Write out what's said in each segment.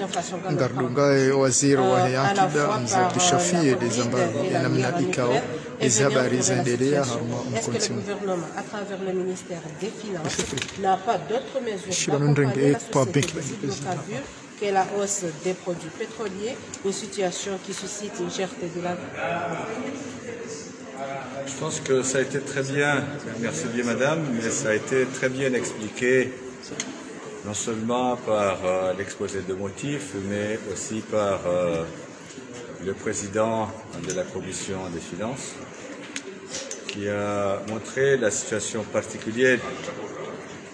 Ngardunga waziri wa hayakida mzee Shafi des ambavyo namna ikao habari zinaendelea haruma mkontimu. Le gouvernement à travers le ministère des Finances n'a pas d'autres mesures d'accompagner la société des hydrocarbures que la hausse des produits pétroliers, une situation qui suscite une cherté de la vie. Je pense que ça a été très bien, merci bien madame, mais ça a été très bien expliqué, non seulement par l'exposé de motifs, mais aussi par le président de la commission des finances, qui a montré la situation particulière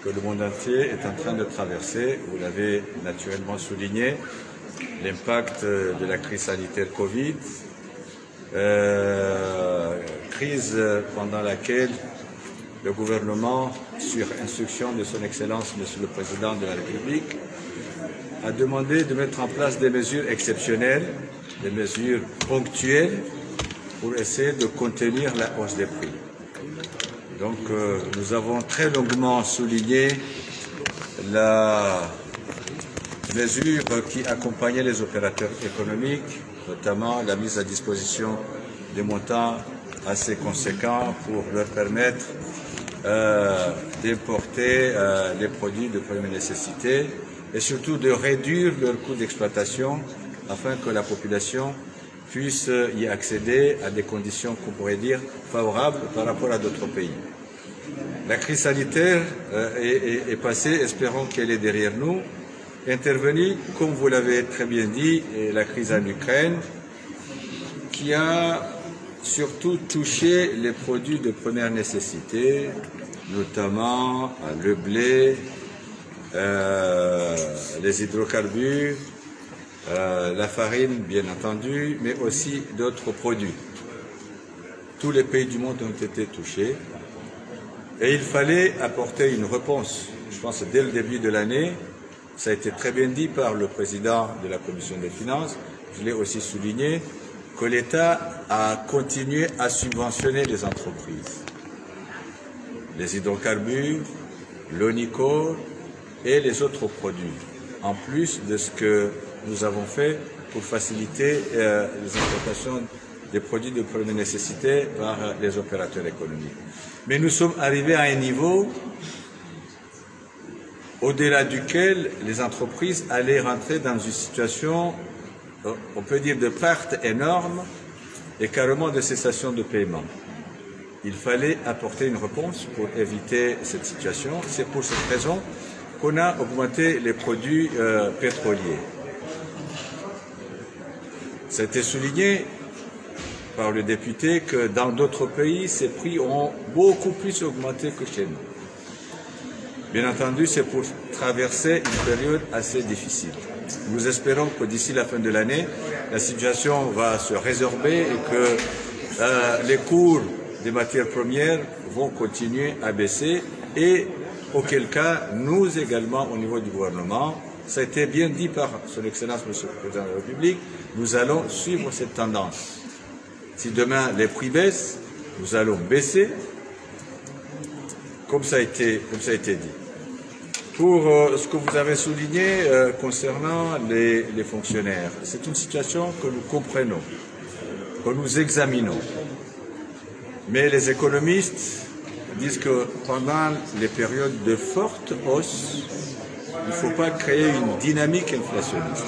que le monde entier est en train de traverser. Vous l'avez naturellement souligné, l'impact de la crise sanitaire Covid, crise pendant laquelle le gouvernement, sur instruction de son Excellence, Monsieur le Président de la République, a demandé de mettre en place des mesures exceptionnelles, des mesures ponctuelles pour essayer de contenir la hausse des prix. Donc nous avons très longuement souligné la mesure qui accompagnait les opérateurs économiques, notamment la mise à disposition des montants assez conséquents pour leur permettre d'importer les produits de première nécessité et surtout de réduire leur coût d'exploitation afin que la population puisse y accéder à des conditions qu'on pourrait dire favorables par rapport à d'autres pays. La crise sanitaire est passée, espérons qu'elle est derrière nous. Intervenue, comme vous l'avez très bien dit, la crise en Ukraine, qui a surtout touché les produits de première nécessité, notamment le blé, les hydrocarbures, la farine, bien entendu, mais aussi d'autres produits. Tous les pays du monde ont été touchés et il fallait apporter une réponse. Je pense dès le début de l'année, ça a été très bien dit par le président de la Commission des finances, je l'ai aussi souligné, que l'État a continué à subventionner les entreprises, les hydrocarbures, l'ONICOR et les autres produits, en plus de ce que nous avons fait pour faciliter les importations des produits de première nécessité par les opérateurs économiques. Mais nous sommes arrivés à un niveau au-delà duquel les entreprises allaient rentrer dans une situation, on peut dire, de perte énorme et carrément de cessation de paiement. Il fallait apporter une réponse pour éviter cette situation. C'est pour cette raison qu'on a augmenté les produits pétroliers. Ça a été souligné par le député que dans d'autres pays, ces prix ont beaucoup plus augmenté que chez nous. Bien entendu, c'est pour traverser une période assez difficile. Nous espérons que d'ici la fin de l'année, la situation va se résorber et que les cours des matières premières vont continuer à baisser et auquel cas, nous également, au niveau du gouvernement, ça a été bien dit par son Excellence, Monsieur le Président de la République, nous allons suivre cette tendance. Si demain les prix baissent, nous allons baisser, comme ça a été dit. Pour ce que vous avez souligné concernant les fonctionnaires, c'est une situation que nous comprenons, que nous examinons. Mais les économistes disent que pendant les périodes de forte hausse, il ne faut pas créer une dynamique inflationniste.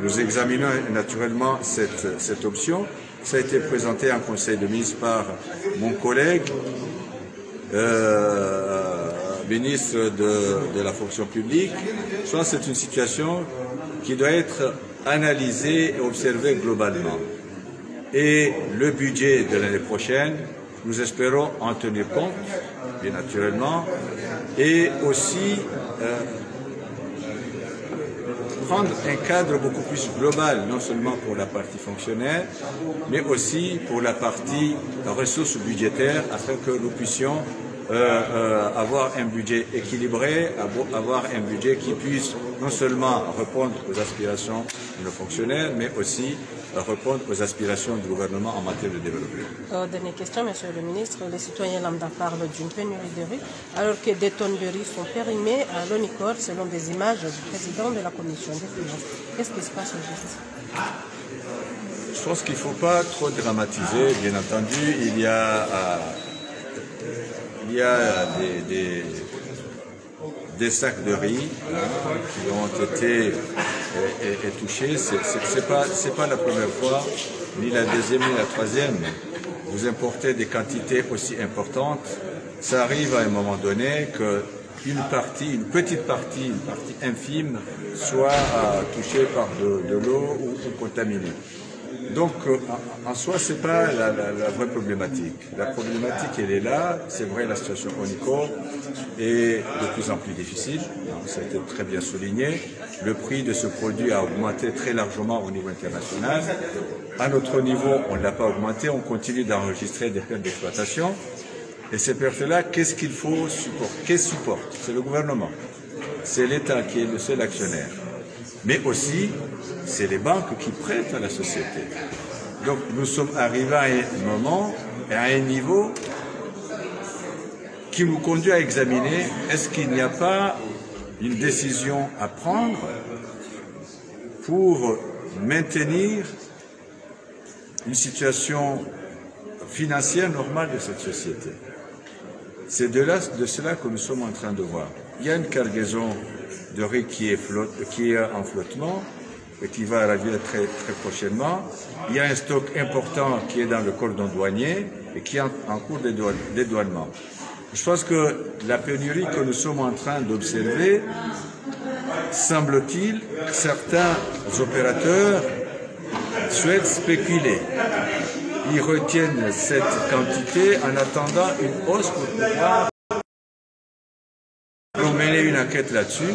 Nous examinons naturellement cette option. Ça a été présenté en conseil de ministre par mon collègue, ministre de la fonction publique. Je pense que c'est une situation qui doit être analysée et observée globalement. Et le budget de l'année prochaine, nous espérons en tenir compte, bien naturellement, et aussi prendre un cadre beaucoup plus global, non seulement pour la partie fonctionnaire, mais aussi pour la partie ressources budgétaires, afin que nous puissions avoir un budget équilibré, avoir un budget qui puisse non seulement répondre aux aspirations de nos fonctionnaires, mais aussi répondre aux aspirations du gouvernement en matière de développement. Dernière question, Monsieur le ministre. Les citoyens lambda parlent d'une pénurie de riz, alors que des tonnes de riz sont périmées à l'ONICOR selon des images du président de la Commission des finances. Qu'est-ce qui se passe au juste? Je pense qu'il ne faut pas trop dramatiser. Bien entendu, il y a des sacs de riz qui ont été touchés. C'est pas la première fois, ni la deuxième, ni la troisième. Vous importez des quantités aussi importantes. Ça arrive à un moment donné qu'une petite partie infime, soit touchée par de l'eau ou contaminée. Donc, en soi, ce n'est pas la vraie problématique. La problématique, elle est là. C'est vrai, la situation ONICOR est de plus en plus difficile. Ça a été très bien souligné. Le prix de ce produit a augmenté très largement au niveau international. À notre niveau, on ne l'a pas augmenté. On continue d'enregistrer des pertes d'exploitation. Et ces pertes-là, qu'est-ce qu'il faut supporter? Qu'est-ce supporte? C'est le gouvernement. C'est l'État qui est le seul actionnaire. Mais aussi, c'est les banques qui prêtent à la société. Donc nous sommes arrivés à un moment et à un niveau qui nous conduit à examiner est-ce qu'il n'y a pas une décision à prendre pour maintenir une situation financière normale de cette société. C'est de cela que nous sommes en train de voir. Il y a une cargaison de riz qui est en flottement et qui va arriver très prochainement. Il y a un stock important qui est dans le cordon douanier et qui est en cours de dédouanement. Je pense que la pénurie que nous sommes en train d'observer, semble-t-il, certains opérateurs souhaitent spéculer. Ils retiennent cette quantité en attendant une hausse pour pouvoir mener une enquête là-dessus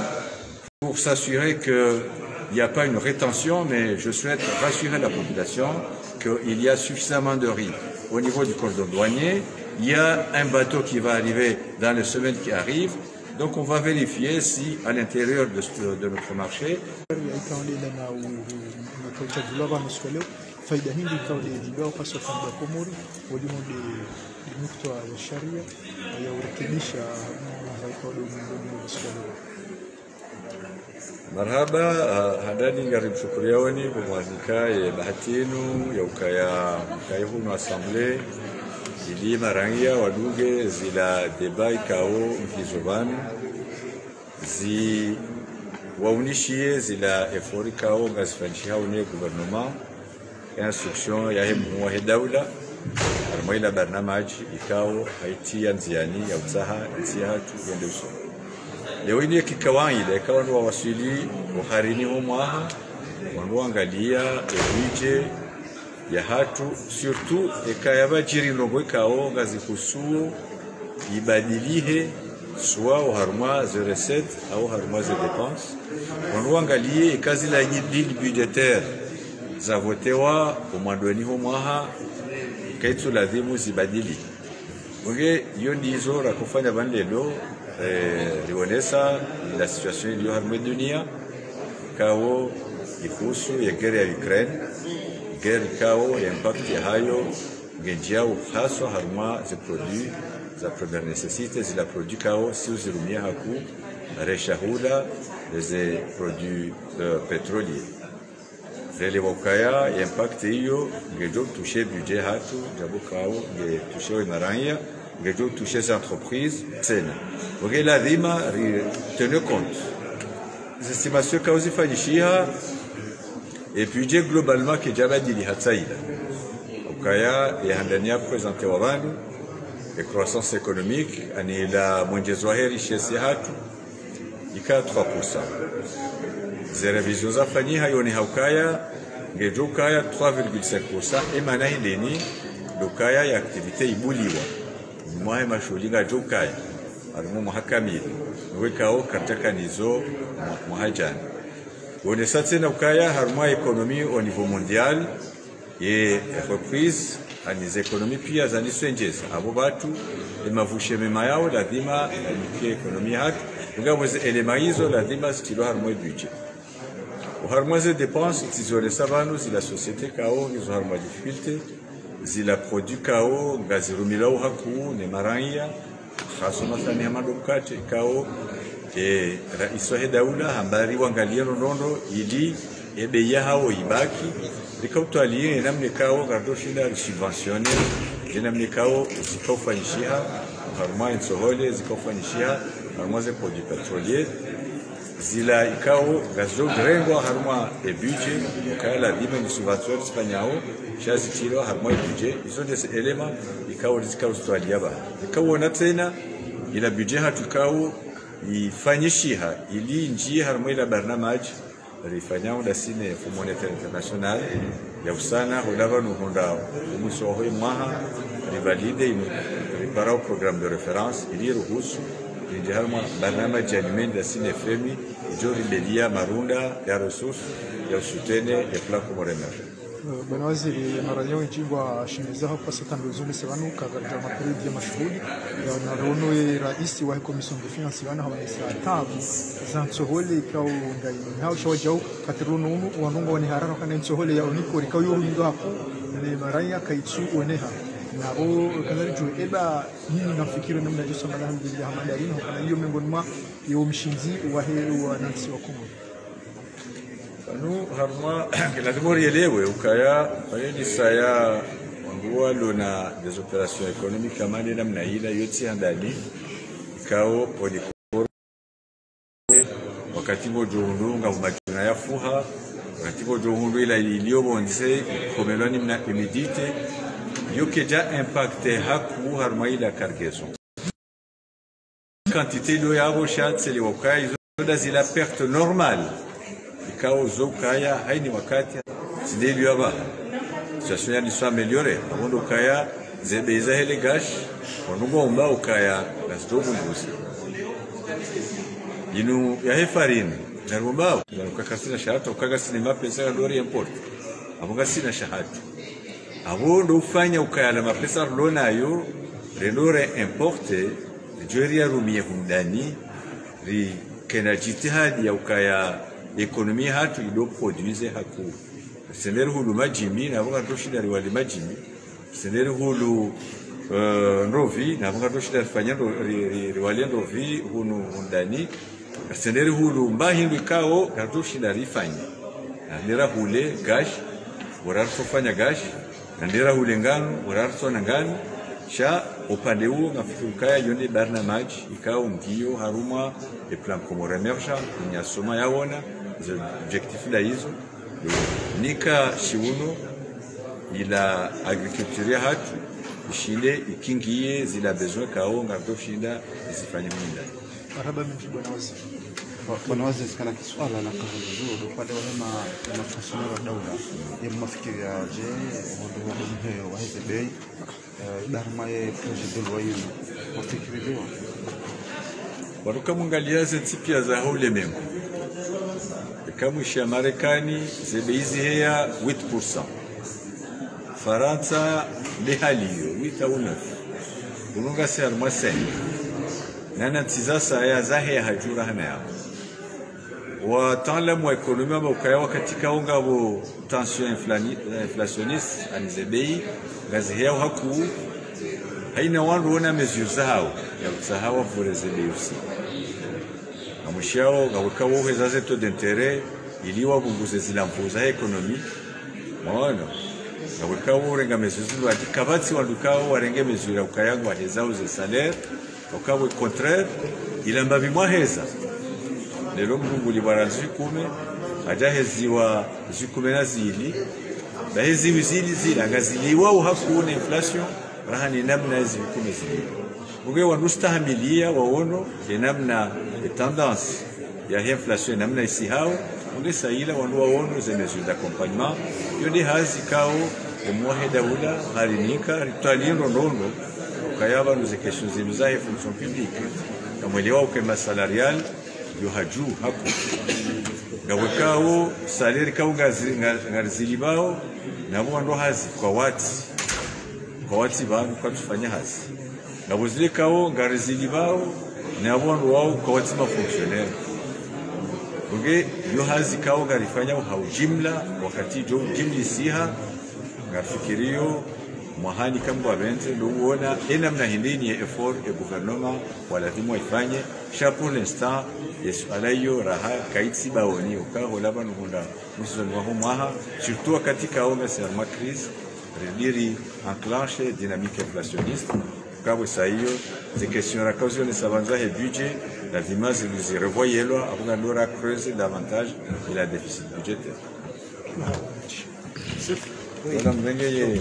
pour s'assurer qu'il n'y a pas une rétention, mais je souhaite rassurer la population qu'il y a suffisamment de riz au niveau du cordon douanier. Il y a un bateau qui va arriver dans les semaines qui arrivent. Donc on va vérifier si à l'intérieur de notre marché faida hindi ikawa lijibiwa kwa upande wa Komoro walimo de nukta ya sharia ya urekebisha marhaba hadani ngarib shukriyawani bumwazika ya bahatinu ya ukaya hunu assemblée ili marangia waduge zila debai kao mfizobani zi waunishie zila efori kao ngazifanishiha une gouvernement instruction ya hemu wa daula armaila barnamaji ikao haiti nziani ya utsaha nziha tu yende uso leo ini kikawaida ikawa ndo wasili buharini mwaha wanduangalia ebije ya hatu surtout ekayaba jiri ndongo ikao ngazikusuo ibadilihe soit au harmois de recettes au harmois de dépenses wanduangalie kazi la ligne budgétaire za votewa umandweni mwaha kaitu lazimu zibadili unge hiyo ndizo la kufanya bandelo lionesa la situation iliyo harmwe dunia kao ihusu ya gere ya Ukraine gere kao ya impact ya hayo ngejao haswa harmwa za produits za première nécessité zila produits kao si uzirumia haku reshahula les produits pétroliers Rele wakaya impact hiyo ngejo toucher budget hatu jabu kao nge toucher imaranya ngejo toucher ces entreprises tena oge lazima tenir compte les estimations kao zifanyishia et budget globalement que jabadili hatsaida wakaya yahandania présenter wabandu et croissance économique ani la mwongezo wa heri shesi hatu ika 3%. Zera vision za fanyiha yoni haukaya ngejo kaya 3,5% emana hileni lokaya ya activité ibuliwa mwahe mashulinga jokaya alimu muhakamili wekao kataka nizo muhajani on est na ukaya harma économie au niveau mondial et reprise anize ekonomi pia zaniswenjeza abo watu emavushe mema yao lazima anikie ekonomi hatu ngaweze elema hizo lazima zitilo harumwe budget harumwe ze dépenses tizole savano zila société kao hizo harumwe difficulté zila produit kao ngazirumila haku ne maranya khaso mathani amadokate kao raiso he daula hambari wangalia nondo ili ebeya hao ibaki likautualie namne kao gardoshinda subventionner namne kao zikaufanyishia harumwa insohole zikaufanyishia harumwa ze produits pétroliers zila ikao gazo grengo harumwa budget ukala dime ni subvention spanyao chazi tiro harumwa budget izo des éléments ikao zikautualia ba ikao tena ila budget hatukao ifanyishia ili njia harumwa ila barnamaji rifanyao da sine Fonds monétaire international ya usana hulava nuhunda umusoho mwaha rivalide inu riparao programme de référence ili ruhusu indiharma barnamaji alimeni da sine femi ijori belia marunda ya ressources ya usutene ya plan Comores. Bwana Waziri, mara leo nchingwa shinizaho kwa sekando zule sevanu kagarja maperidi ya mashuhudi ya narono rais wa Commission de Finances wana hawa tabu za nsohole ikao ngai hao shawajau katiruno wanunga wani harano kana nsohole ya oniko ikao yorundo hapo ne maraya kaitsu oneha nabo kanali tu eba nini nafikiri namna josa madam ya hamandarino kana hiyo miongoni mwa yo mshinzi wa hero wa nasi wa Kongo. Nous, harma, lazima rielewe ukaya ni saya ngua lona des opérations économiques kama ni namna ile yote ndani kao polikoro wakati mojo nga umajina ya fuha wakati mojo ile iliyobonze komeloni mna humidité yokeja impacté haku harma ile cargaison quantité d'eau yabo chat c'est le wakaya izo zila perte normale ikao zokaya haini wakati sideli yaba situation yani soit améliorée abondo kaya zebeza hele gash onugomba ukaya nasdobumbuzi inu ya hefarini narumba ukakasina shahata ukakasina mapesa ndori import abonga sina shahata abondo ufanya ukaya la mapesa lonayo renore importe joria rumie humdani ri kena jitihadi ya ukaya ekonomi hatu ido produise haku senere hulu majimi na bonga toshida riwali majimi senere hulu novi na bonga toshida fanyando riwali novi hunu ndani senere hulu mbahindu kao katoshida rifanya nera hule gash wararto fanya gash nera hule ngano wararto na ngano sha upande huo ngafikukaya yone barnamaji ikao ndio haruma le plan Comores emergent nyasoma yaona objectif la hizo nika shiuno ila agriculture hatu ishile ikingie zila besoin kao ngado shinda zifanye minda marhaba mimi Bwana Waziri, kana kiswala la kazi nzuri upande wa mafasiri wa daula ya mafikiri ya je wado mheo wa hizo bei darma ya project dolo yenu mafikiri leo waruka mungalia zetipia za hole mengo kama shi Marekani zebeizi heya 8%. Faransa lehaliyo 8 au 9. Ununga si harma 5. Nana tizasa ya zahe hajura hana yao. Wataalamu wa ekonomia wakaya katika unga wa tension inflationniste anizebei gazi heya haku haina wandu wana mesures zao ya usahawa forezebei usi. Amushao gaweka wowe zaze taux d'intérêt iliwa bunguze zilampuza ekonomi mono gaweka wowe nga mesures wati kabati wandukao warenge mesures ukayangu wahezao ze salaire ukawe contraire ilamba bimwa heza lelo mungu libaranzi kume ajaheziwa zikume na zili bahezi wizili zila ngaziliwa uhakuna inflation rahani namna hizi kume zili uge wanustahimilia waono namna tendance ya inflation namna isi hao uge saila wandu waono ze mesures d'accompagnement yodi hazi kao umwahe daula harinika ritalindo nono ukayaba nuze questions zinuzahe fonction publique kamwelewa ukema salarial yo haju hapo gawekao salaire kao ngazilibao nabo ndo hazi kwa wati kwa wati bantu kwa tufanya hazi ngabuzile kao ngarizili bao ni abondu wao kwa wati ma fonctionnaire uge yo hazi kao ngarifanya haujimla wakati jo jimli siha ngafikirio mahani kama wabente nduona ina mna hindini ya effort ya gouvernement wala lazima ifanye cha pour l'instant yesu alayo raha kaitsi baoni ukao laba nunda musizoni wa mwaha surtout katika ona serma crise rediri enclenche dynamique inflationniste kwa sahiyo ces questions la cause de savanza et budget la vimas nous revoyez-lo avant d'ora creuser davantage et la déficit budgétaire. Voilà mwenye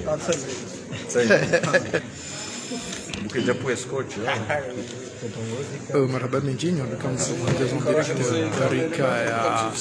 ukija po escort marhaba menjinyo kama mkurugenzi director tarika ya